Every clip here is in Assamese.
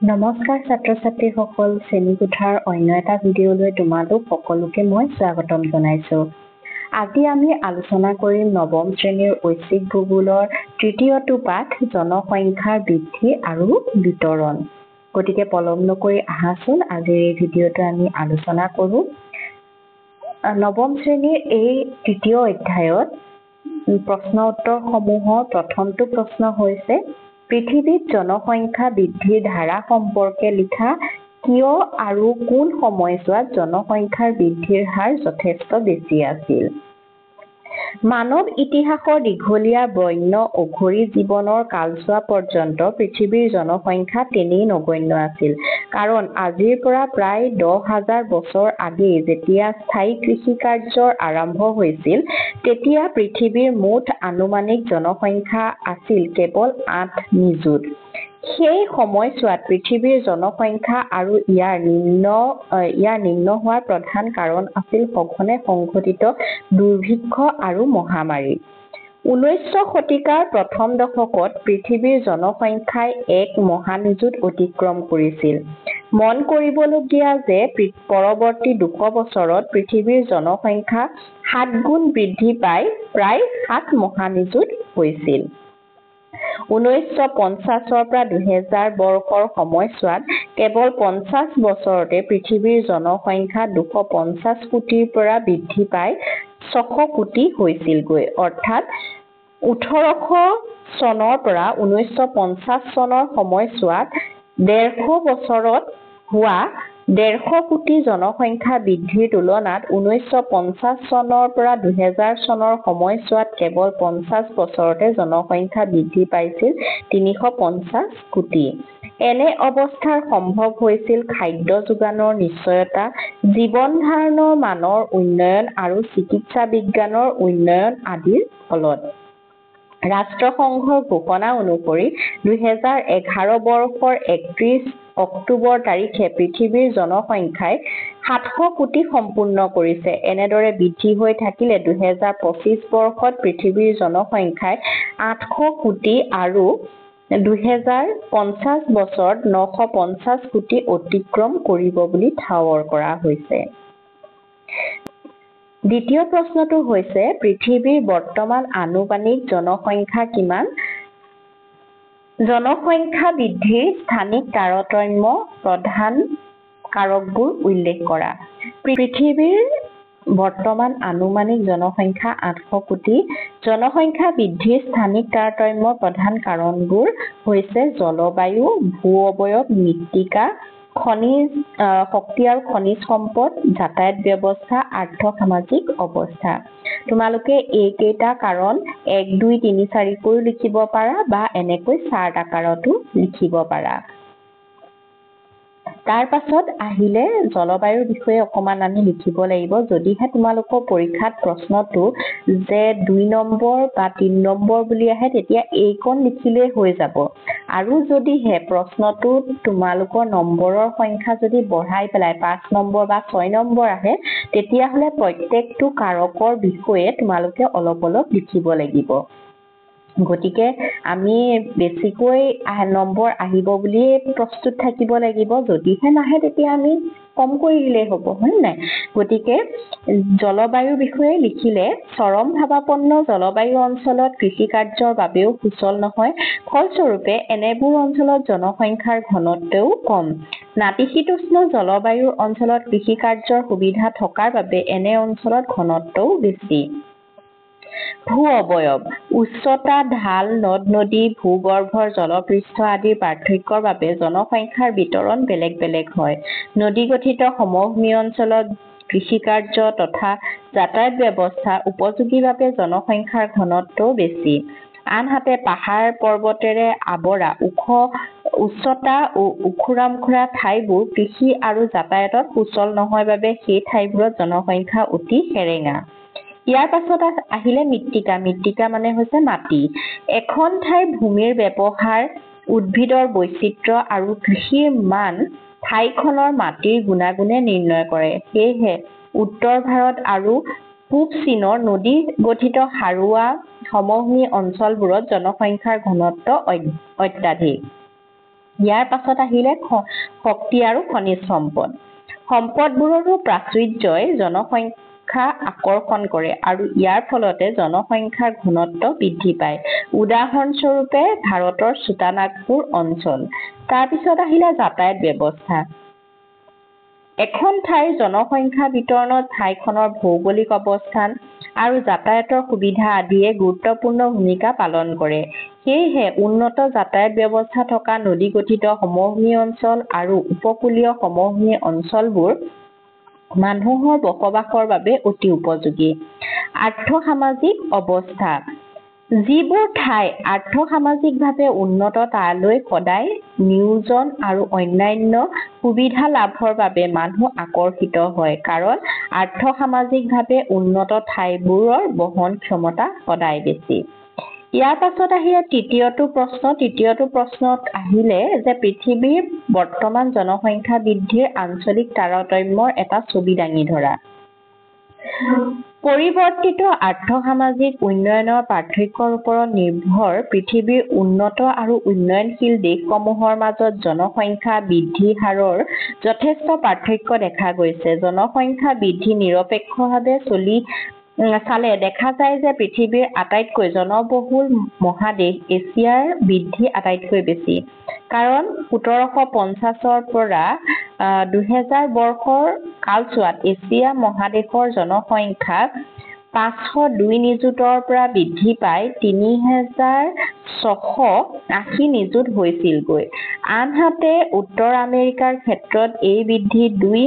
নমস্কাৰ ছাত্ৰ-ছাত্ৰীসকল, শ্ৰেণীকোঠাৰ অন্য এটা ভিডিঅ'লৈ তোমালোক সকলোকে মই স্বাগতম জনাইছোঁ। আজি আমি আলোচনা কৰিম নৱম শ্ৰেণীৰ ঐচ্ছিক ভূগোলৰ তৃতীয়টো পাঠ জনসংখ্যাৰ বৃদ্ধি আৰু বিতৰণ। গতিকে পলম নকৰি আহাচোন আজিৰ এই ভিডিঅ'টো আমি আলোচনা কৰোঁ। নৱম শ্ৰেণীৰ এই তৃতীয় অধ্যায়ত প্ৰশ্ন উত্তৰসমূহৰ প্ৰথমটো প্ৰশ্ন হৈছে পৃথিৱীত জনসংখ্যা বৃদ্ধিৰ ধাৰা সম্পৰ্কে লিখা কিয় আৰু কোন সময়ছোৱাত জনসংখ্যাৰ বৃদ্ধিৰ হাৰ যথেষ্ট বেছি আছিল। মানৱ ইতিহাসৰ দীঘলীয়া বন্য অঘৰী জীৱনৰ কালছোৱা পৰ্যন্ত পৃথিৱীৰ জনসংখ্যা তেনেই নগণ্য আছিল। কাৰণ আজিৰ পৰা প্ৰায় 10,000 বছৰ আগেয়ে যেতিয়া স্থায়ী কৃষি কাৰ্যৰ আৰম্ভ হৈছিল তেতিয়া পৃথিৱীৰ মুঠ আনুমানিক জনসংখ্যা আছিল কেৱল 8 নিযুত। সেই সময়ছোৱাত পৃথিৱীৰ জনসংখ্যা আৰু ইয়াৰ নিম্ন হোৱাৰ প্ৰধান কাৰণ আছিল সঘনে সংঘটিত দুৰ্ভিক্ষ আৰু মহামাৰী। 19শ শতিকাৰ প্ৰথম দশকত পৃথিৱীৰ জনসংখ্যাই 1 মহানিযুত অতিক্ৰম কৰিছিল। মন কৰিবলগীয়া যে পৰৱৰ্তী 200 বছৰত পৃথিৱীৰ জনসংখ্যা 7 গুণ বৃদ্ধি পাই প্ৰায় 7 মহানিযুত হৈছিল। 1950 পৰা 2000 বৰ্ষৰ সময়ছোৱাত কেৱল 50 বছৰতে পৃথিৱীৰ জনসংখ্যা 250 কোটিৰ পৰা বৃদ্ধি পাই 600 কোটি হৈছিলগৈ। অৰ্থাৎ 1800 চনৰ পৰা 1950 চনৰ সময়ছোৱাত 150 বছৰত হোৱা 150 কোটি জনসংখ্যা বৃদ্ধিৰ তুলনাত 1950 চনৰ পৰা 2000 চনৰ সময়ছোৱাত কেৱল 50 বছৰতে জনসংখ্যা বৃদ্ধি পাইছিল 350 কোটি। এনে অৱস্থাৰ সম্ভৱ হৈছিল খাদ্য যোগানৰ নিশ্চয়তা, জীৱন ধাৰণৰ মানৰ উন্নয়ন আৰু চিকিৎসা বিজ্ঞানৰ উন্নয়ন আদিৰ ফলত। ৰাষ্ট্ৰসংঘৰ ঘোষণা অনুসৰি 2011 বৰ্ষৰ 31 অক্টোবৰ তাৰিখে পৃথিৱীৰ জনসংখ্যাই 700 কোটি সম্পূৰ্ণ কৰিছে। এনেদৰে বৃদ্ধি হৈ থাকিলে 2025 বৰ্ষত পৃথিৱীৰ জনসংখ্যাই 800 কোটি আৰু 2050 বছৰত 950 কোটি অতিক্ৰম কৰিব বুলি ঠাৱৰ কৰা হৈছে। দ্বিতীয় প্ৰশ্নটো হৈছে পৃথিৱীৰ বৰ্তমান আনুমানিক জনসংখ্যা কিমান? জনসংখ্যা বৃদ্ধিৰ স্থানিক তাৰতম্য প্ৰধান কাৰকবোৰ উল্লেখ কৰা। পৃথিৱীৰ বৰ্তমান আনুমানিক জনসংখ্যা 800 কোটি। জনসংখ্যা বৃদ্ধিৰ স্থানিক তাৰতম্য প্ৰধান কাৰণবোৰ হৈছে জলবায়ু, ভূ-অৱয়ব, মৃত্তিকা, শক্তি আৰু খনিজ সম্পদ, যাতায়াত ব্যৱস্থা, আৰ্থ-সামাজিক অৱস্থা। তোমালোকে এইকেইটা কাৰণ 1, 2, 3, 4 কৈও লিখিব পাৰা বা এনেকৈ চাৰ্ট আকাৰতো লিখিব পাৰা। তাৰ পাছত আহিলে জলবায়ুৰ বিষয়ে অকমান আমি লিখিব লাগিব। যদিহে তোমালোকৰ পৰীক্ষাত প্ৰশ্নটো যে 2 নম্বৰ বা 3 নম্বৰ বুলি আহে তেতিয়া এইকণ লিখিলে হৈ যাব। আৰু যদিহে প্ৰশ্নটো তোমালোকৰ নম্বৰৰ সংখ্যা যদি বঢ়াই পেলাই 5 নম্বৰ বা 6 নম্বৰ আহে তেতিয়াহ'লে প্ৰত্যেকটো কাৰকৰ বিষয়ে তোমালোকে অলপ অলপ লিখিব লাগিব। গতিকে আমি বেছিকৈ নম্বৰ আহিব বুলি প্ৰস্তুত থাকিব লাগিব। যদিহে নাহে তেতিয়া আমি কম কৰি দিলেই হ'ব, হয় নাই? গতিকে জলবায়ুৰ বিষয়ে লিখিলে চৰম ভাৱাপন্ন জলবায়ু অঞ্চলত কৃষি কাৰ্যৰ বাবেও সুচল নহয়। ফলস্বৰূপে এনেবোৰ অঞ্চলত জনসংখ্যাৰ ঘনত্বও কম। নাতিশীতোষ্ণ জলবায়ুৰ অঞ্চলত কৃষি কাৰ্যৰ সুবিধা থকাৰ বাবে এনে অঞ্চলত ঘনত্বও বেছি। ভূ-অৱয়ব, উচ্চতা, ঢাল, নদ-নদী, ভূগৰ্ভৰ জলপৃষ্ঠ আদিৰ পাৰ্থক্যৰ বাবে জনসংখ্যাৰ বিতৰণ বেলেগ বেলেগ হয়। নদীগঠিত সমভূমি অঞ্চলত কৃষিকাৰ্য তথা যাতায়াত ব্যৱস্থা উপযোগীৰ বাবে জনসংখ্যাৰ ঘনত্বও বেছি। আনহাতে পাহাৰ পৰ্বতেৰে আৱৰা উচ্চতা ওখোৰা-মোখোৰা ঠাইবোৰ কৃষি আৰু যাতায়াতত সুচল নহয় বাবে সেই ঠাইবোৰত জনসংখ্যা অতি সেৰেঙা। ইয়াৰ পাছত আহিলে মৃত্তিকা। মৃত্তিকা মানে হৈছে মাটি। এখন ঠাইৰ ভূমিৰ ব্যৱহাৰ, উদ্ভিদৰ বৈচিত্ৰ্য আৰু কৃষিৰ মান ঠাইখনৰ মাটিৰ গুণাগুণে নিৰ্ণয় কৰে। সেয়েহে উত্তৰ ভাৰত আৰু পূব চীনৰ নদী গঠিত সাৰুৱা সমভূমি অঞ্চলবোৰত জনসংখ্যাৰ ঘনত্ব অত্যাধিক। ইয়াৰ পাছত আহিলে শক্তি আৰু খনিজ সম্পদ। সম্পদবোৰৰো প্ৰাচুৰ্যই জনসংখ্যা আকৰ্ষণ কৰে আৰু ইয়াৰ ফলতে জনসংখ্যাৰ ঘনত্ব বৃদ্ধি পায়। উদাহৰণস্বৰূপে ভাৰতৰ ছোটানাগপুৰ অঞ্চল। তাৰপিছত আহিলে যাতায়াত ব্যৱস্থা। এখন ঠাইৰ জনসংখ্যা বিতৰণত ঠাইখনৰ ভৌগোলিক অৱস্থান আৰু যাতায়াতৰ সুবিধা আদিয়ে গুৰুত্বপূৰ্ণ ভূমিকা পালন কৰে। সেয়েহে উন্নত যাতায়াত ব্যৱস্থা থকা নদী গঠিত সমভূমি অঞ্চল আৰু উপকূলীয় সমভূমি অঞ্চলবোৰ মানুহৰ বসবাসৰ বাবে অতি উপযোগী। আৰ্থ-সামাজিক অৱস্থা। যিবোৰ ঠাই আৰ্থ-সামাজিকভাৱে উন্নত তালৈ সদায় নিয়োজন আৰু অন্যান্য সুবিধা লাভৰ বাবে মানুহ আকৰ্ষিত হয়, কাৰণ আৰ্থ-সামাজিকভাৱে উন্নত ঠাইবোৰৰ বহন ক্ষমতা সদায় বেছি। ইয়াৰ পাছত আহিলে তৃতীয়টো প্ৰশ্নত আহিলে যে পৃথিৱীৰ বৰ্তমান জনসংখ্যা বৃদ্ধিৰ আঞ্চলিক তাৰতম্যৰ এটা ছবি দাঙি ধৰা। পৰিৱৰ্তিত আৰ্থ-সামাজিক উন্নয়নৰ পাৰ্থক্যৰ ওপৰত নিৰ্ভৰ পৃথিৱীৰ উন্নত আৰু উন্নয়নশীল দেশসমূহৰ মাজত জনসংখ্যা বৃদ্ধি হাৰৰ যথেষ্ট পাৰ্থক্য দেখা গৈছে। জনসংখ্যা বৃদ্ধি নিৰপেক্ষভাৱে চালে দেখা যায় যে পৃথিৱীৰ আটাইতকৈ জনবহুল মহাদেশ এছিয়াৰ বৃদ্ধি আটাইতকৈ বেছি। কাৰণ 1750 পৰা 2000 বৰ্ষৰ কালছোৱাত এছিয়া মহাদেশৰ জনসংখ্যা 502 নিযুতৰ পৰা বৃদ্ধি পাই 3680 নিযুত হৈছিলগৈ। আনহাতে উত্তৰ আমেৰিকাৰ ক্ষেত্ৰত এই বৃদ্ধি 2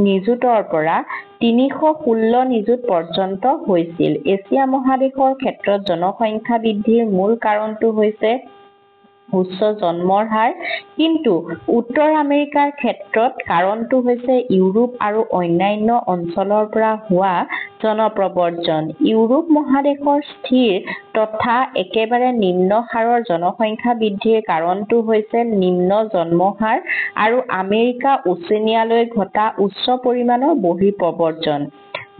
নিযুতৰ পৰা 316 নিযুত পৰ্যন্ত হৈছিল। এছিয়া মহাদেশৰ ক্ষেত্ৰত জনসংখ্যা বৃদ্ধিৰ মূল কাৰণটো হৈছে উচ্চ জন্মৰ হাৰ, কিন্তু উত্তৰ আমেৰিকাৰ ক্ষেত্ৰত কাৰণটো হৈছে ইউৰোপ আৰু অন্যান্য অঞ্চলৰ পৰা হোৱা জনপ্ৰব্ৰজন। ইউৰোপ মহাদেশৰ স্থিৰ তথা একেবাৰে নিম্ন হাৰৰ জনসংখ্যা বৃদ্ধিৰ কাৰণটো হৈছে নিম্ন জন্ম হাৰ আৰু আমেৰিকা ওচেনিয়ালৈ ঘটা উচ্চ পৰিমাণৰ বহিঃপ্ৰব্ৰজন।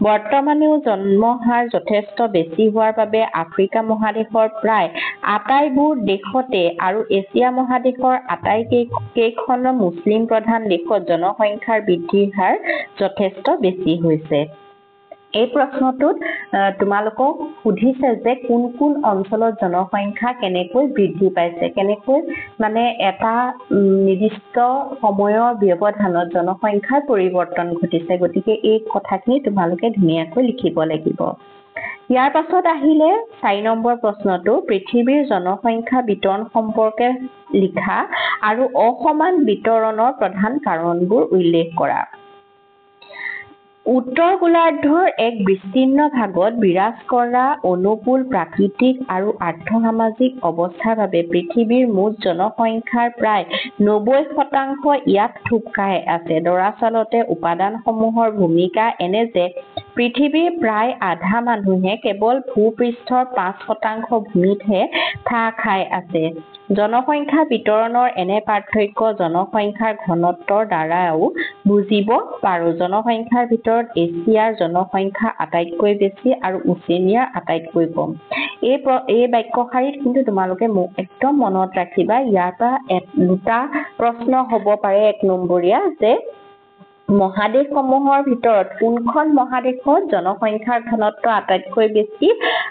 বৰ্তমানেও জন্ম হাৰ যথেষ্ট বেছি হোৱাৰ বাবে আফ্ৰিকা মহাদেশৰ প্ৰায় আটাইবোৰ দেশতে আৰু এছিয়া মহাদেশৰ আটাইকেইখন মুছলিম প্ৰধান দেশত জনসংখ্যাৰ বৃদ্ধিৰ হাৰ যথেষ্ট বেছি হৈছে। এই প্ৰশ্নটোত তোমালোকক সুধিছে যে কোন কোন অঞ্চলত জনসংখ্যা কেনেকৈ বৃদ্ধি পাইছে, কেনেকৈ মানে এটা নিৰ্দিষ্ট সময়ৰ ব্যৱধানত জনসংখ্যাৰ পৰিৱৰ্তন ঘটিছে। গতিকে এই কথাখিনি তোমালোকে ধুনীয়াকৈ লিখিব লাগিব। ইয়াৰ পাছত আহিলে 4 নম্বৰ প্ৰশ্নটো, পৃথিৱীৰ জনসংখ্যা বিতৰণ সম্পৰ্কে লিখা আৰু অসমান বিতৰণৰ প্ৰধান কাৰণবোৰ উল্লেখ কৰা। উত্তৰ গোলাৰ্ধৰ এক বিস্তীৰ্ণ ভাগত বিৰাজ কৰা অনুকূল প্ৰাকৃতিক আৰু আৰ্থ-সামাজিক অৱস্থাৰ বাবে পৃথিৱীৰ মুঠ জনসংখ্যাৰ প্ৰায় 90% ইয়াত থোপ খাই আছে। দৰাচলতে উপাদানসমূহৰ ভূমিকা এনে যে পৃথিৱীৰ প্ৰায় আধা মানুহে কেৱল ভূপৃষ্ঠৰ 5% ভূমিতহে ঠাহ খাই আছে। জনসংখ্যা বিতৰণৰ এনে পাৰ্থক্য জনসংখ্যাৰ ঘনত্বৰ দ্বাৰাও বুজিব পাৰো। জনসংখ্যাৰ ভিতৰত এছিয়াৰ জনসংখ্যা আটাইতকৈ বেছি আৰু ওচেনিয়াৰ আটাইতকৈ কম। এই বাক্যশাৰীত কিন্তু তোমালোকে একদম মনত ৰাখিবা, ইয়াৰ পৰা দুটা প্ৰশ্ন হ'ব পাৰে 1 নম্বৰীয়া, যে মহাদেশসমূহৰ ভিতৰত কোনখন মহাদেশত জনসংখ্যাৰ ঘনত্ব আটাইতকৈ বেছি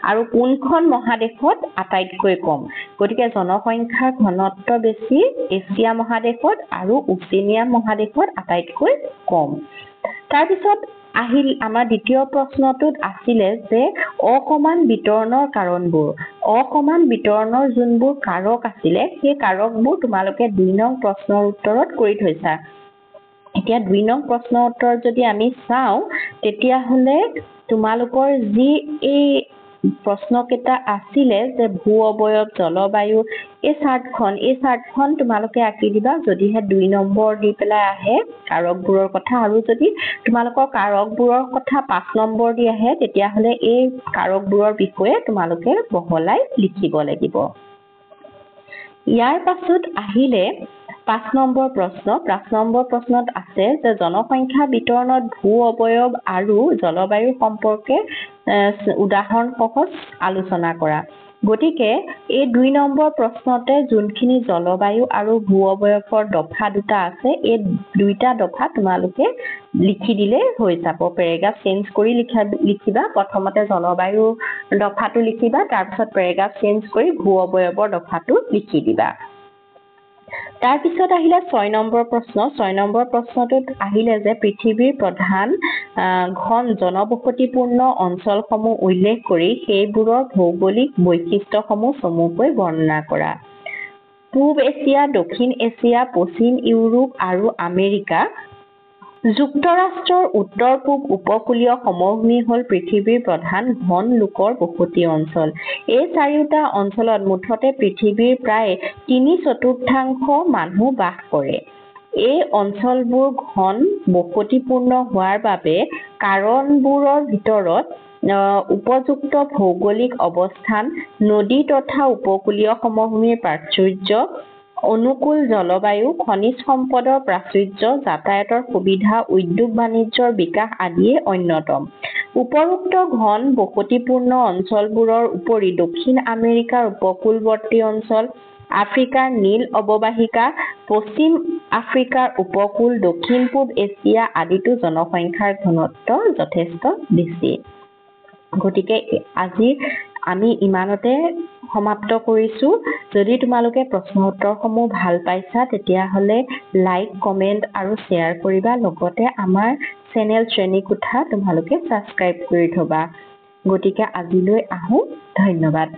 আৰু কোনখন মহাদেশত আটাইতকৈ কম। গতিকে জনসংখ্যাৰ ঘনত্ব বেছি এছিয়া মহাদেশত আৰু ওচেনিয়া মহাদেশত আটাইতকৈ কম। তাৰপিছত আহিল আমাৰ দ্বিতীয় প্ৰশ্নটোত আছিলে যে অসমান বিতৰণৰ কাৰণবোৰ। অসমান বিতৰণৰ যোনবোৰ কাৰক আছিলে সেই কাৰকবোৰ তোমালোকে 2 নং প্ৰশ্নৰ উত্তৰত কৰি থৈছা। এতিয়া 2 নং প্ৰশ্নৰ উত্তৰ যদি আমি চাওঁ তেতিয়াহ'লে তোমালোকৰ যি এই প্ৰশ্নকেইটা আছিলে যে ভূ অৱয়ব, জলবায়ু, এই চাৰ্টখন তোমালোকে আঁকি দিবা যদিহে 2 নম্বৰ দি পেলাই আহে কাৰকবোৰৰ কথা, আৰু যদি তোমালোকৰ কাৰকবোৰৰ কথা 5 নম্বৰ দি আহে তেতিয়াহ'লে এই কাৰকবোৰৰ বিষয়ে তোমালোকে বহলাই লিখিব লাগিব। ইয়াৰ পাছত আহিলে 5 নম্বৰ প্ৰশ্ন। 5 নম্বৰ প্ৰশ্নত আছে যে জনসংখ্যা বিতৰণত ভূ অৱয়ব আৰু জলবায়ু সম্পৰ্কে উদাহৰণ সহ আলোচনা কৰা। গতিকে এই 2 নম্বৰ প্ৰশ্নতে যোনখিনি জলবায়ু আৰু ভূ অৱয়ৱৰ দফা দুটা আছে এই দুইটা দফা তোমালোকে লিখি দিলে হৈ যাব পেৰাগ্ৰাফ চেঞ্জ কৰি লিখিবা প্ৰথমতে জলবায়ু দফাটো লিখিবা তাৰ পিছত পেৰাগ্ৰাফ চেঞ্জ কৰি ভূ অৱয়ৱৰ দফাটো লিখি দিবা তাৰ পিছত আহিলে 6 নম্বৰ প্ৰশ্ন 6 নম্বৰ প্ৰশ্নটোত আহিলে যে পৃথিৱীৰ প্ৰধান ঘন জনবসতিপূৰ্ণ অঞ্চলসমূহ উল্লেখ কৰি সেইবোৰৰ ভৌগোলিক বৈশিষ্ট্যসমূহ চমুকৈ বৰ্ণনা কৰা পূব এছিয়া দক্ষিণ এছিয়া পশ্চিম ইউৰোপ আৰু আমেৰিকা যুক্তৰাষ্ট্ৰৰ উত্তৰ পূব উপকূলীয় সমভূমি হ'ল পৃথিৱীৰ প্ৰধান ঘন লোকৰ বসতি অঞ্চল এই চাৰিটা অঞ্চলত মুঠতে পৃথিৱীৰ প্ৰায় 3/4 মানুহ বাস কৰে এই অঞ্চলবোৰ ঘন বসতিপূৰ্ণ হোৱাৰ বাবে কাৰণবোৰৰ ভিতৰত উপযুক্ত ভৌগোলিক অৱস্থান নদী তথা উপকূলীয় সমভূমিৰ প্ৰাচুৰ্য অনুকূল জলবায়ু খনিজ সম্পদৰ প্ৰাচুৰ্য যাতায়াতৰ সুবিধা উদ্যোগ বাণিজ্যৰ বিকাশ আদিয়ে অন্যতম উপৰোক্ত ঘন বসতিপূৰ্ণ অঞ্চলবোৰৰ উপৰি দক্ষিণ আমেৰিকাৰ উপকূলৱৰ্তী অঞ্চল আফ্ৰিকাৰ নীল অৱবাহিকা পশ্চিম আফ্ৰিকাৰ উপকূল দক্ষিণ পূব এছিয়া আদিতো জনসংখ্যাৰ ঘনত্ব যথেষ্ট বেছি গতিকে আজি আমি ইমানতে সমাপ্ত কৰিছো যদি তোমালোকে প্ৰশ্ন উত্তৰসমূহ ভাল পাইছা তেতিয়া হলে লাইক কমেন্ট আৰু শেয়াৰ কৰিবা লগতে আমাৰ চেনেল শ্ৰেণীকোঠা তোমালোকে সাবস্ক্ৰাইব কৰি থবা গতিকে আজিলৈ আহো ধন্যবাদ